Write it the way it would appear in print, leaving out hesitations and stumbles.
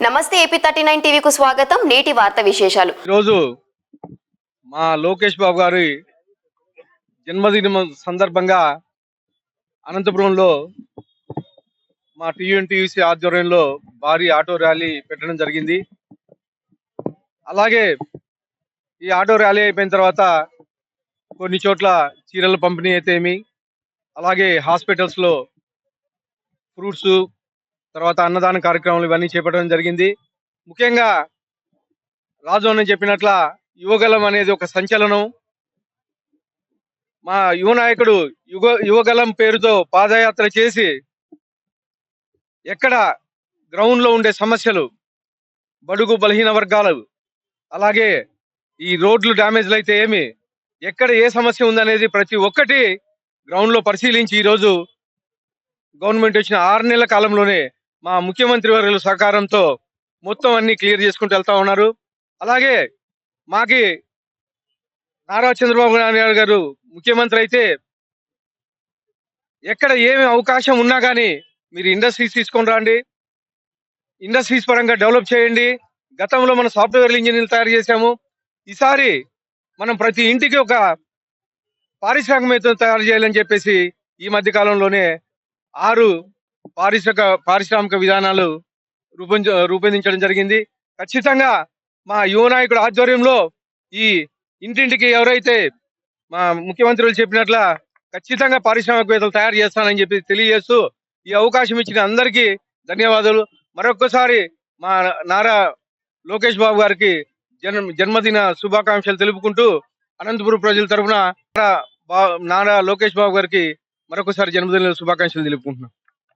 నమస్తే AP39 టీవీకు స్వాగతం. నేటి వార్త విశేషాలు. ఈరోజు మా లోకేష్ బాబు గారి జన్మదినం సందర్భంగా అనంతపురంలో మా TNTUC ఆధ్వర్యంలో భారీ ఆటో ర్యాలీ పెట్టడం జరిగింది. అలాగే ఈ ఆటో ర్యాలీ అయిపోయిన తర్వాత కొన్ని చోట్ల చీరల పంపిణీ అయితేమి, అలాగే హాస్పిటల్స్ లో ఫ్రూట్స్, తర్వాత అన్నదాన కార్యక్రమాలు ఇవన్నీ చేపట్టడం జరిగింది. ముఖ్యంగా రాజు అని చెప్పినట్ల యువగలం అనేది ఒక సంచలనం. మా యువ నాయకుడు యువగలం పేరుతో పాదయాత్ర చేసి ఎక్కడ గ్రౌండ్ లో ఉండే సమస్యలు, బడుగు బలహీన వర్గాలు, అలాగే ఈ రోడ్లు డ్యామేజ్లు అయితే ఏమి, ఎక్కడ ఏ సమస్య ఉందనేది ప్రతి ఒక్కటి గ్రౌండ్ లో పరిశీలించి ఈరోజు గవర్నమెంట్ వచ్చిన 6 నెలల కాలంలోనే మా ముఖ్యమంత్రి వర్యుల సహకారంతో మొత్తం అన్ని క్లియర్ చేసుకుంటూ వెళ్తా ఉన్నారు. అలాగే మాకి నారా చంద్రబాబు నాయుడు గారు ముఖ్యమంత్రి అయితే ఎక్కడ ఏమి అవకాశం ఉన్నా కానీ మీరు ఇండస్ట్రీస్ తీసుకొని రండి, ఇండస్ట్రీస్ పరంగా డెవలప్ చేయండి. గతంలో మనం సాఫ్ట్వేర్ ఇంజనీర్లు తయారు చేశాము. ఈసారి మనం ప్రతి ఇంటికి ఒక పారిశ్రామికవేత్తలు తయారు చేయాలని చెప్పేసి ఈ మధ్య కాలంలోనే 6 పారిశ్రామిక విధానాలు రూపొందించడం జరిగింది. ఖచ్చితంగా మా యువ నాయకుడు ఆధ్వర్యంలో ఈ ఇంటింటికి ఎవరైతే మా ముఖ్యమంత్రులు చెప్పినట్ల ఖచ్చితంగా పారిశ్రామికవేత్తలు తయారు చేస్తానని చెప్పి తెలియజేస్తూ ఈ అవకాశం ఇచ్చిన అందరికీ ధన్యవాదాలు. మరొకసారి మా నారా లోకేష్ బాబు గారికి జన్మదిన శుభాకాంక్షలు తెలుపుకుంటూ అనంతపురం ప్రజల తరఫున నారా లోకేష్ బాబు గారికి మరొకసారి జన్మదిన శుభాకాంక్షలు తెలుపుకుంటున్నాం.